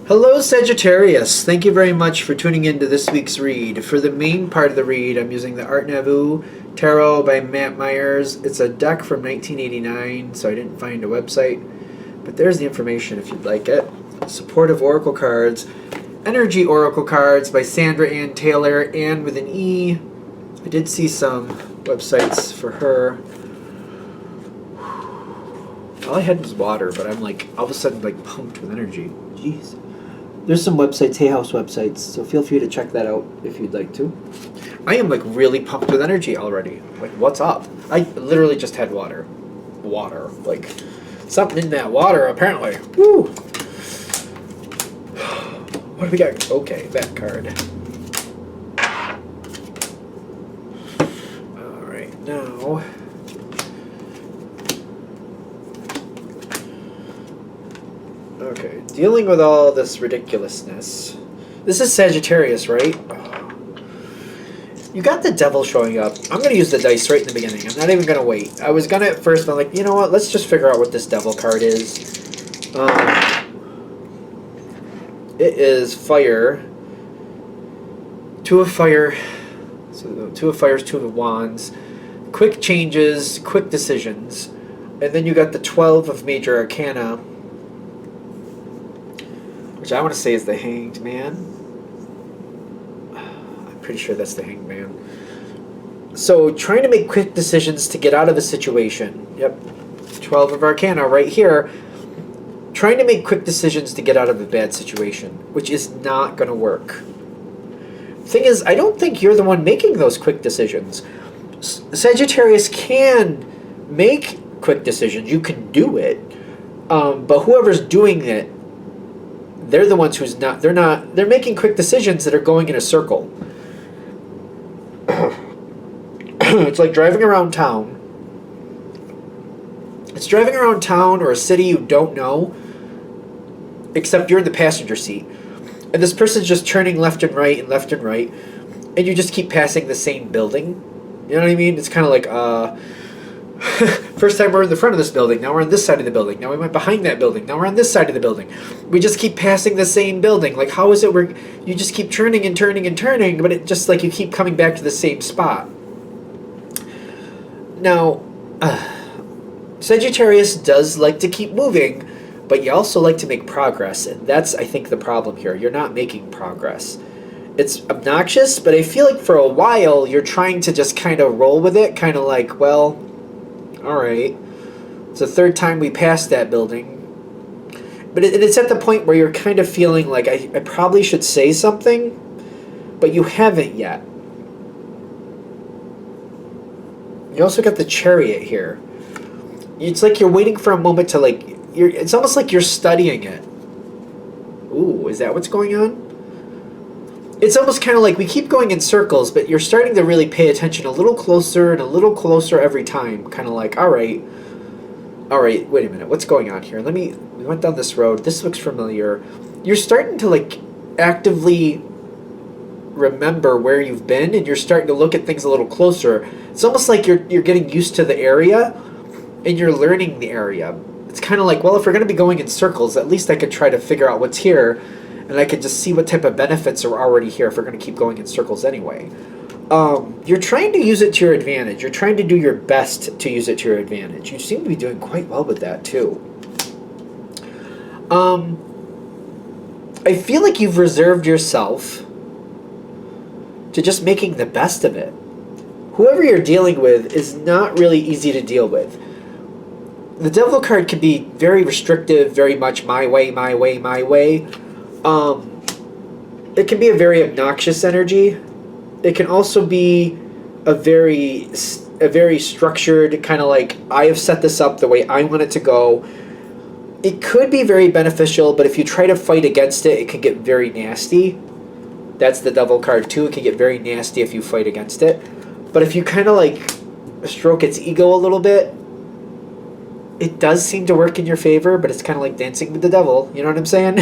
Hello, Sagittarius. Thank you very much for tuning in to this week's read. For the main part of the read, I'm using the Art Nouveau Tarot by Matt Myers. It's a deck from 1989, so I didn't find a website. But there's the information if you'd like it. Supportive Oracle Cards. Energy Oracle Cards by Sandra Ann Taylor, and with an E. I did see some websites for her. All I had was water, but I'm like, all of a sudden, like, pumped with energy. Jeez. There's some websites, Hay House websites, so feel free to check that out if you'd like to. I am, like, really pumped with energy already. Like, what's up? I literally just had water. Water. Like, something in that water, apparently. Woo! What do we got? Okay, that card. Alright, now... Okay, dealing with all this ridiculousness. This is Sagittarius, right? Oh. You got the devil showing up. I'm going to use the dice right in the beginning. I'm not even going to wait. I was going to at first, but I'm like, you know what? Let's just figure out what this devil card is. It is fire. Two of fire. So two of fires, two of wands. Quick changes, quick decisions. And then you got the 12 of major arcana, which I want to say is the Hanged Man. I'm pretty sure that's the Hanged Man. So, trying to make quick decisions to get out of a situation. Yep. 12 of Arcana right here. Trying to make quick decisions to get out of a bad situation, which is not going to work. Thing is, I don't think you're the one making those quick decisions. Sagittarius can make quick decisions. You can do it. But whoever's doing it, they're the ones who's not, they're making quick decisions that are going in a circle. It's like driving around town. It's driving around town or a city you don't know, except you're in the passenger seat. And this person's just turning left and right and left and right, and you just keep passing the same building. You know what I mean? It's kind of like, first time we're in the front of this building, now we're on this side of the building, now we went behind that building, now we're on this side of the building. We just keep passing the same building. Like, how is it where you just keep turning and turning and turning, but it just like you keep coming back to the same spot? Now, Sagittarius does like to keep moving, but you also like to make progress, and that's, I think, the problem here. You're not making progress. It's obnoxious, but I feel like for a while you're trying to just kind of roll with it, kind of like, well, alright, it's the third time we passed that building. But it's at the point where you're kind of feeling like, I probably should say something, but you haven't yet. You also got the Chariot here. It's like you're waiting for a moment to, like, it's almost like you're studying it. Ooh, is that what's going on? It's almost kind of like we keep going in circles, but you're starting to really pay attention a little closer and a little closer every time. Kind of like, all right, wait a minute, what's going on here? We went down this road. This looks familiar. You're starting to, like, actively remember where you've been, and you're starting to look at things a little closer. It's almost like you're getting used to the area, and you're learning the area. It's kind of like, well, if we're going to be going in circles, at least I could try to figure out what's here, and I could just see what type of benefits are already here if we're going to keep going in circles anyway. You're trying to use it to your advantage. You're trying to do your best to use it to your advantage. You seem to be doing quite well with that, too. I feel like you've reserved yourself to just making the best of it. Whoever you're dealing with is not really easy to deal with. The Devil card can be very restrictive, very much my way, my way, my way. It can be a very obnoxious energy. It can also be a very structured, kind of like, I have set this up the way I want it to go. It could be very beneficial, but if you try to fight against it, it can get very nasty. That's the Devil card too. It can get very nasty if you fight against it. But if you kind of like stroke its ego a little bit, it does seem to work in your favor, but it's kind of like dancing with the devil. You know what I'm saying?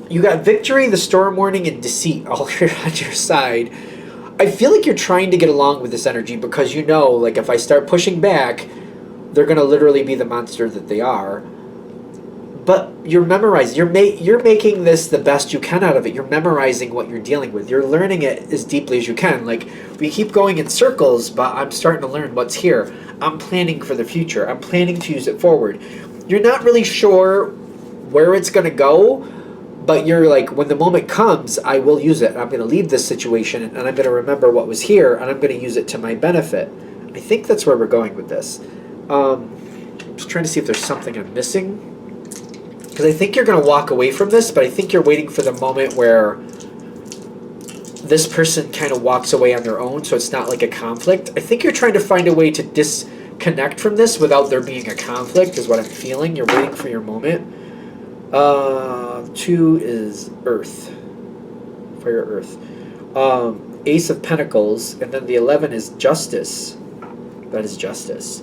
You got victory, the storm warning, and deceit all here on your side. I feel like you're trying to get along with this energy because you know, like, if I start pushing back, they're going to literally be the monster that they are. But you're memorizing. You're making this the best you can out of it. You're memorizing what you're dealing with. You're learning it as deeply as you can. Like, we keep going in circles, but I'm starting to learn what's here. I'm planning for the future. I'm planning to use it forward. You're not really sure where it's going to go, but you're like, when the moment comes, I will use it. I'm going to leave this situation, and I'm going to remember what was here, and I'm going to use it to my benefit. I think that's where we're going with this. I'm just trying to see if there's something I'm missing. Because I think you're going to walk away from this, but I think you're waiting for the moment where this person kind of walks away on their own, so it's not like a conflict. I think you're trying to find a way to disconnect from this without there being a conflict, is what I'm feeling. You're waiting for your moment. 2 is Earth. Fire, Earth. Ace of Pentacles, and then the 11 is Justice. That is Justice.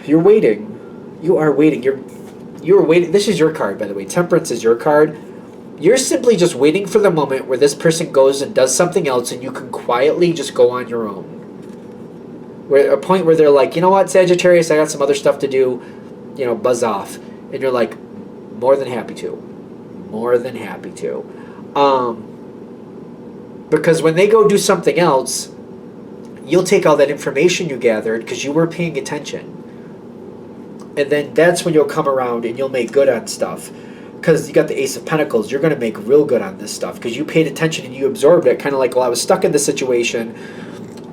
You're waiting. You are waiting. You're waiting. This is your card, by the way. Temperance is your card. You're simply just waiting for the moment where this person goes and does something else, and you can quietly just go on your own. Where a point where they're like, you know what, Sagittarius, I got some other stuff to do. You know, buzz off. And you're like, more than happy to. More than happy to. Because when they go do something else, you'll take all that information you gathered because you were paying attention. And then that's when you'll come around and you'll make good on stuff. Because you got the Ace of Pentacles, you're going to make real good on this stuff. Because you paid attention and you absorbed it. Kind of like, well, I was stuck in this situation.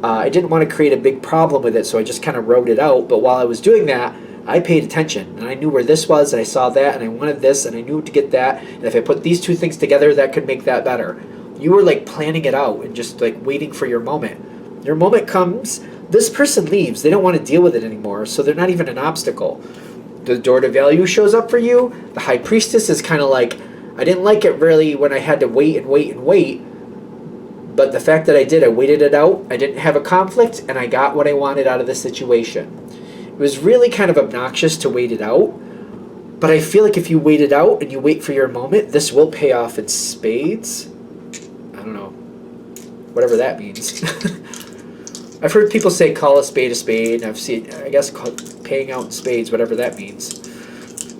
I didn't want to create a big problem with it, so I just kind of wrote it out. But while I was doing that, I paid attention. And I knew where this was, and I saw that, and I wanted this, and I knew to get that. And if I put these two things together, that could make that better. You were like planning it out and just like waiting for your moment. Your moment comes. This person leaves. They don't want to deal with it anymore, so they're not even an obstacle. The door to value shows up for you. The High Priestess is kind of like, I didn't like it really when I had to wait and wait and wait, but the fact that I did, I waited it out, I didn't have a conflict, and I got what I wanted out of the situation. It was really kind of obnoxious to wait it out, but I feel like if you wait it out and you wait for your moment, this will pay off in spades. I don't know. Whatever that means. I've heard people say call a spade, and I've seen, I guess, paying out in spades, whatever that means.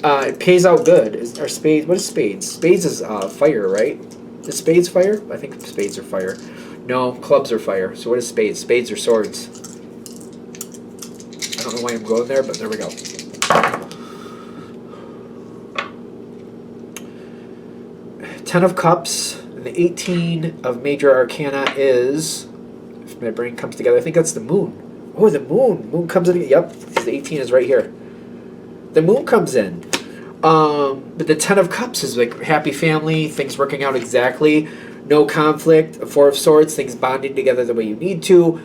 It pays out good. Are spades? What is spades? Spades is fire, right? Is spades fire? I think spades are fire. No, clubs are fire. So what is spades? Spades are swords. I don't know why I'm going there, but there we go. Ten of Cups. And the 18 of Major Arcana is, if my brain comes together, I think that's the Moon. Oh, the Moon. Moon comes in. Yep, the 18 is right here. The Moon comes in. But the 10 of Cups is like happy family, things working out exactly, no conflict. A 4 of Swords, things bonding together the way you need to.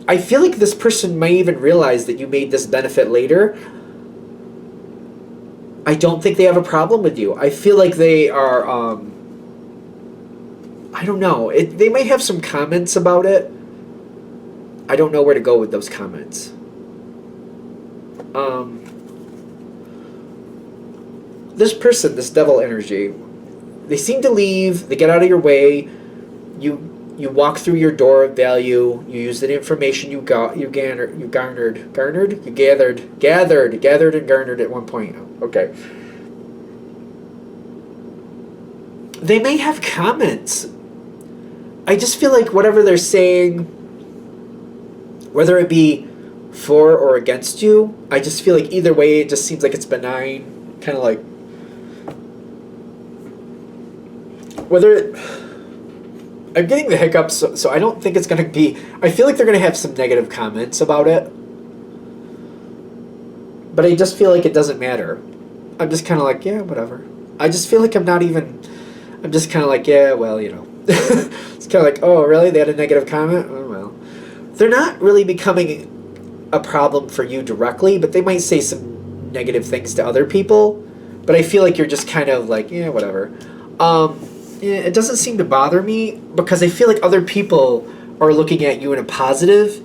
I feel like this person may even realize that you made this benefit later. I don't think they have a problem with you. I feel like they are, I don't know. They may have some comments about it. I don't know where to go with those comments. This person, this devil energy, they seem to leave, they get out of your way, you walk through your door of value, you use the information you gathered and garnered at one point. Okay. They may have comments. I just feel like whatever they're saying, whether it be for or against you, I just feel like either way it just seems like it's benign, kind of like I'm getting the hiccups, so I don't think it's going to be, I feel like they're going to have some negative comments about it, but I just feel like it doesn't matter. I'm just kind of like, yeah, whatever. I just feel like I'm just kind of like, yeah, well, you know. It's kind of like, oh, really? They had a negative comment? Oh, well. They're not really becoming a problem for you directly, but they might say some negative things to other people, but I feel like you're just kind of like, yeah, whatever. It doesn't seem to bother me because I feel like other people are looking at you in a positive.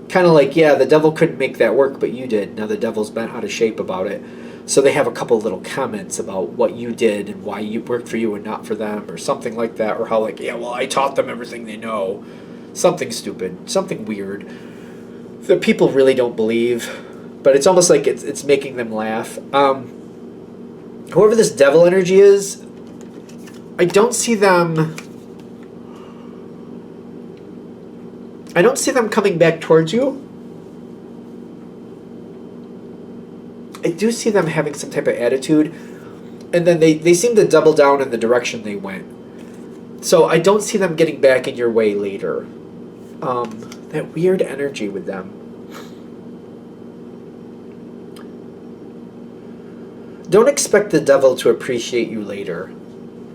Kind of like, yeah, the devil couldn't make that work, but you did. Now the devil's bent out of shape about it. So they have a couple little comments about what you did and why you worked for you and not for them or something like that. Or how like, yeah, well, I taught them everything they know. Something stupid. Something weird that people really don't believe. but it's almost like it's making them laugh. Whoever this devil energy is, I don't see them coming back towards you. I do see them having some type of attitude, and then they seem to double down in the direction they went. So I don't see them getting back in your way later. That weird energy with them. Don't expect the devil to appreciate you later.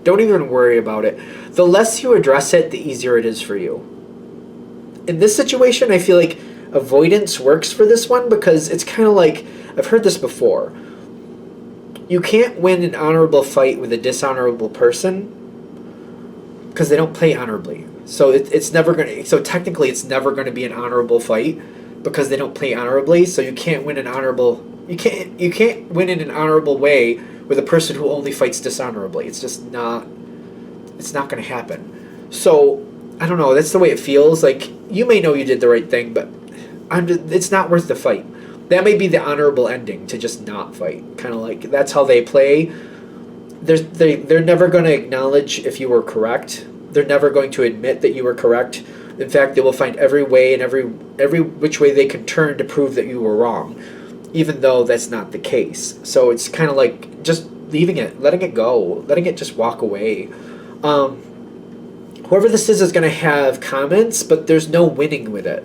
Don't even worry about it. The less you address it, the easier it is for you. In this situation, I feel like avoidance works for this one because it's kind of like, I've heard this before. You can't win an honorable fight with a dishonorable person because they don't play honorably. So it's never going to, so technically it's never going to be an honorable fight because they don't play honorably. So you can't win an honorable, you can't win in an honorable way with a person who only fights dishonorably. It's just not, it's not going to happen. So I don't know, that's the way it feels. Like, you may know you did the right thing, but it's not worth the fight. That may be the honorable ending, to just not fight. Kind of like, that's how they play. They're never going to acknowledge if you were correct. They're never going to admit that you were correct. In fact, they will find every way and every which way they can turn to prove that you were wrong, even though that's not the case. So it's kind of like just leaving it, letting it go, letting it just walk away. Whoever this is going to have comments, but there's no winning with it.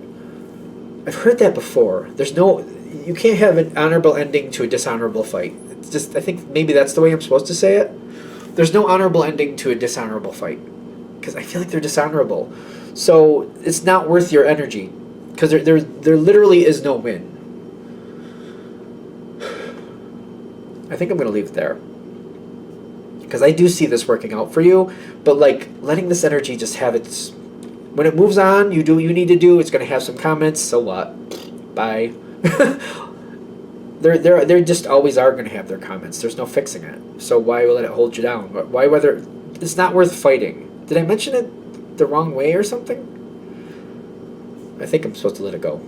I've heard that before. You can't have an honorable ending to a dishonorable fight. It's just, I think maybe that's the way I'm supposed to say it. There's no honorable ending to a dishonorable fight, because I feel like they're dishonorable. So it's not worth your energy, because there literally is no win. I think I'm going to leave it there, because I do see this working out for you, but like letting this energy just have its, when it moves on, you do what you need to do. It's going to have some comments, so what? Bye. They just always are going to have their comments. There's no fixing it. So why let it hold you down? Why whether it's not worth fighting? Did I mention it the wrong way or something? I think I'm supposed to let it go.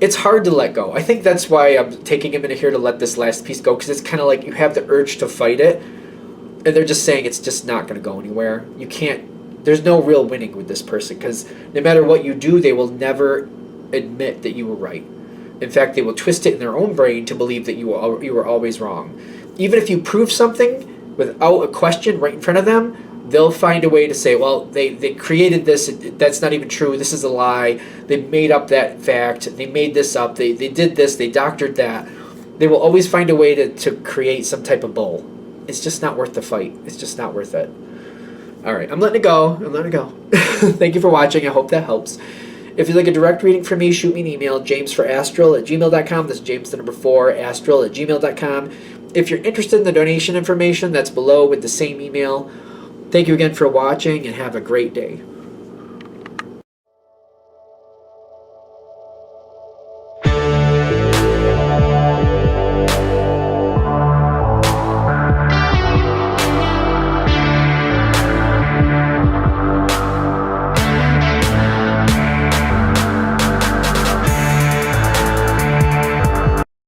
It's hard to let go. I think that's why I'm taking a minute here to let this last piece go, because it's kind of like you have the urge to fight it, and they're just saying it's just not going to go anywhere. You can't, there's no real winning with this person, because no matter what you do, they will never admit that you were right. In fact, they will twist it in their own brain to believe that you were always wrong. Even if you prove something without a question right in front of them, they'll find a way to say, well, they created this, that's not even true, this is a lie, they made up that fact, they made this up, they did this, they doctored that. They will always find a way to create some type of bull. It's just not worth the fight. It's just not worth it. All right, I'm letting it go. Thank you for watching. I hope that helps. If you'd like a direct reading from me, shoot me an email, jamesforastral@gmail.com. That's James the number 4, astral@gmail.com. If you're interested in the donation information, that's below with the same email. Thank you again for watching, and have a great day.